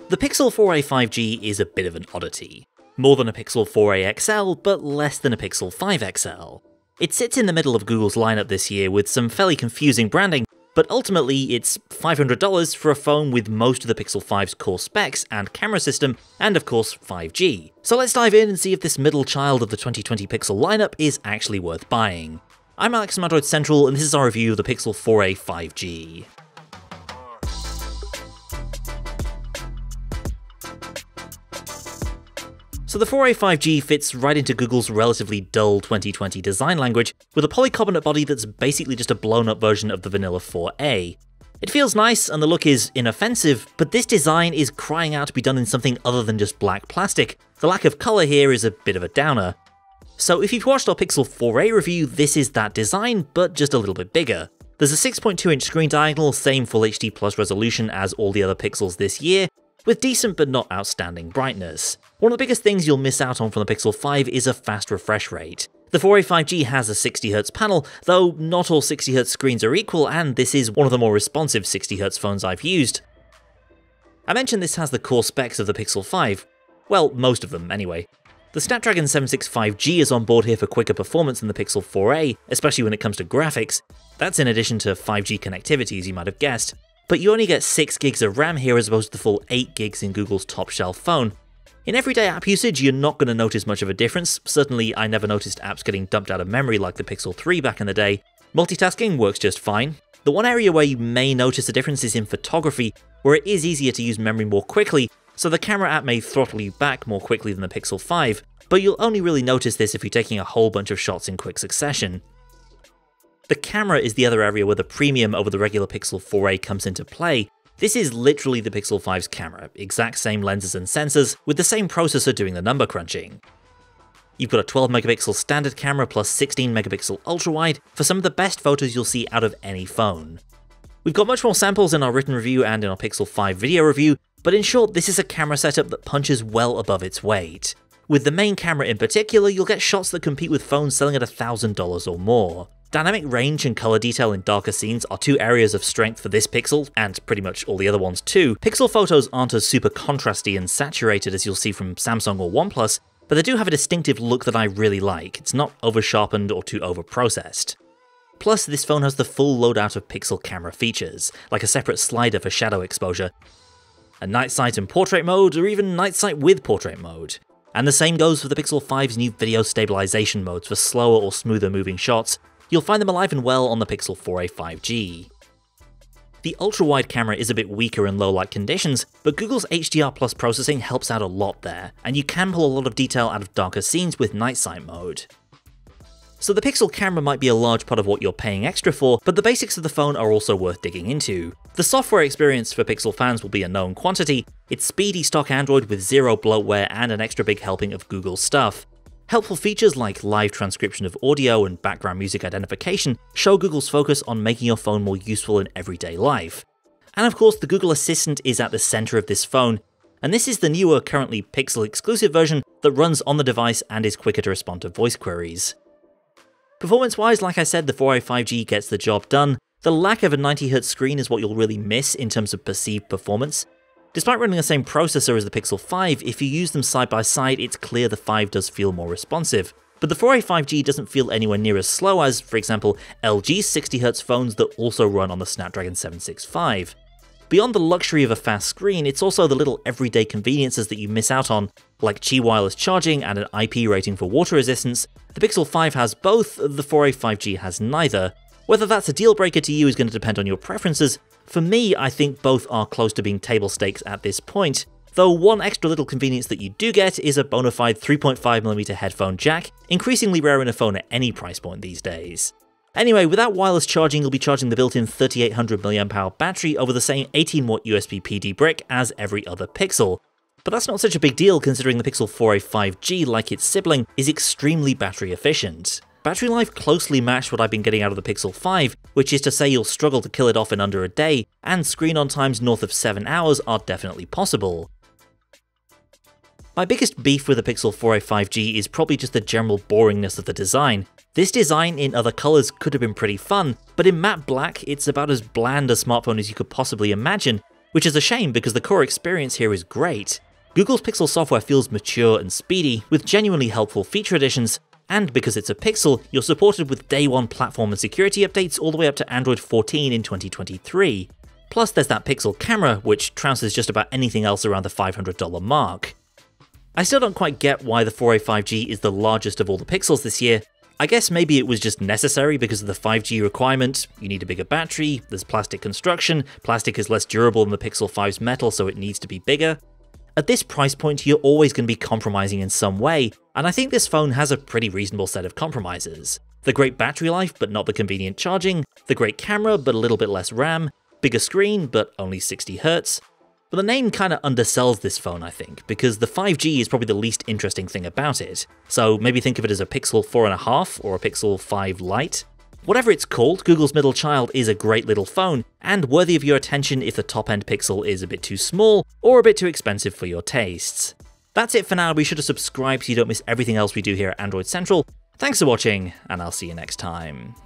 The Pixel 4a 5G is a bit of an oddity. More than a Pixel 4a XL, but less than a Pixel 5 XL. It sits in the middle of Google's lineup this year with some fairly confusing branding, but ultimately it's $500 for a phone with most of the Pixel 5's core specs and camera system, and of course 5G. So let's dive in and see if this middle child of the 2020 Pixel lineup is actually worth buying. I'm Alex from Android Central, and this is our review of the Pixel 4a 5G. So the 4a 5G fits right into Google's relatively dull 2020 design language, with a polycarbonate body that's basically just a blown up version of the vanilla 4a. It feels nice and the look is inoffensive, but this design is crying out to be done in something other than just black plastic. The lack of colour here is a bit of a downer. So if you've watched our Pixel 4a review, this is that design, but just a little bit bigger. There's a 6.2-inch screen diagonal, same Full HD Plus resolution as all the other Pixels this year, with decent but not outstanding brightness. One of the biggest things you'll miss out on from the Pixel 5 is a fast refresh rate. The 4a 5G has a 60Hz panel, though not all 60Hz screens are equal, and this is one of the more responsive 60Hz phones I've used. I mentioned this has the core specs of the Pixel 5. Well, most of them, anyway. The Snapdragon 765G is on board here for quicker performance than the Pixel 4a, especially when it comes to graphics. That's in addition to 5G connectivity, as you might have guessed. But you only get 6 gigs of RAM here as opposed to the full 8 gigs in Google's top-shelf phone. In everyday app usage, you're not going to notice much of a difference. Certainly, I never noticed apps getting dumped out of memory like the Pixel 3 back in the day. Multitasking works just fine. The one area where you may notice a difference is in photography, where it is easier to use memory more quickly, so the camera app may throttle you back more quickly than the Pixel 5, but you'll only really notice this if you're taking a whole bunch of shots in quick succession. The camera is the other area where the premium over the regular Pixel 4a comes into play. This is literally the Pixel 5's camera, exact same lenses and sensors, with the same processor doing the number crunching. You've got a 12 megapixel standard camera plus 16 megapixel ultra-wide for some of the best photos you'll see out of any phone. We've got much more samples in our written review and in our Pixel 5 video review, but in short, this is a camera setup that punches well above its weight. With the main camera in particular, you'll get shots that compete with phones selling at $1,000 or more. Dynamic range and colour detail in darker scenes are two areas of strength for this Pixel, and pretty much all the other ones too. Pixel photos aren't as super contrasty and saturated as you'll see from Samsung or OnePlus, but they do have a distinctive look that I really like. It's not over-sharpened or too over-processed. Plus, this phone has the full loadout of Pixel camera features, like a separate slider for shadow exposure, a night sight and portrait mode, or even night sight with portrait mode. And the same goes for the Pixel 5's new video stabilization modes for slower or smoother moving shots. You'll find them alive and well on the Pixel 4a 5G. The ultra-wide camera is a bit weaker in low-light conditions, but Google's HDR Plus processing helps out a lot there, and you can pull a lot of detail out of darker scenes with night sight mode. So the Pixel camera might be a large part of what you're paying extra for, but the basics of the phone are also worth digging into. The software experience for Pixel fans will be a known quantity. It's speedy stock Android with zero bloatware and an extra big helping of Google stuff. Helpful features like live transcription of audio and background music identification show Google's focus on making your phone more useful in everyday life. And of course, the Google Assistant is at the center of this phone, and this is the newer, currently Pixel exclusive version that runs on the device and is quicker to respond to voice queries. Performance-wise, like I said, the 4a 5G gets the job done. The lack of a 90Hz screen is what you'll really miss in terms of perceived performance. Despite running the same processor as the Pixel 5, if you use them side by side, it's clear the 5 does feel more responsive. But the 4a 5G doesn't feel anywhere near as slow as, for example, LG's 60Hz phones that also run on the Snapdragon 765. Beyond the luxury of a fast screen, it's also the little everyday conveniences that you miss out on, like Qi wireless charging and an IP rating for water resistance. The Pixel 5 has both, the 4a 5G has neither. Whether that's a deal breaker to you is going to depend on your preferences. For me, I think both are close to being table stakes at this point, though one extra little convenience that you do get is a bona fide 3.5mm headphone jack, increasingly rare in a phone at any price point these days. Anyway, without wireless charging, you'll be charging the built-in 3800 mAh battery over the same 18W USB PD brick as every other Pixel. But that's not such a big deal considering the Pixel 4a 5G, like its sibling, is extremely battery efficient. Battery life closely matched what I've been getting out of the Pixel 5, which is to say you'll struggle to kill it off in under a day, and screen on times north of 7 hours are definitely possible. My biggest beef with the Pixel 4a 5G is probably just the general boringness of the design. This design in other colours could have been pretty fun, but in matte black it's about as bland a smartphone as you could possibly imagine, which is a shame because the core experience here is great. Google's Pixel software feels mature and speedy, with genuinely helpful feature additions, and because it's a Pixel, you're supported with day one platform and security updates all the way up to Android 14 in 2023. Plus there's that Pixel camera, which trounces just about anything else around the $500 mark. I still don't quite get why the 4a 5G is the largest of all the Pixels this year. I guess maybe it was just necessary because of the 5G requirement. You need a bigger battery, there's plastic construction, plastic is less durable than the Pixel 5's metal so it needs to be bigger. At this price point you're always going to be compromising in some way, and I think this phone has a pretty reasonable set of compromises. The great battery life but not the convenient charging, the great camera but a little bit less RAM, bigger screen but only 60Hz. But the name kinda undersells this phone, I think, because the 5G is probably the least interesting thing about it. So maybe think of it as a Pixel 4.5 or a Pixel 5 Lite. Whatever it's called, Google's middle child is a great little phone, and worthy of your attention if the top-end Pixel is a bit too small or a bit too expensive for your tastes. That's it for now. Be sure to subscribe so you don't miss everything else we do here at Android Central. Thanks for watching, and I'll see you next time.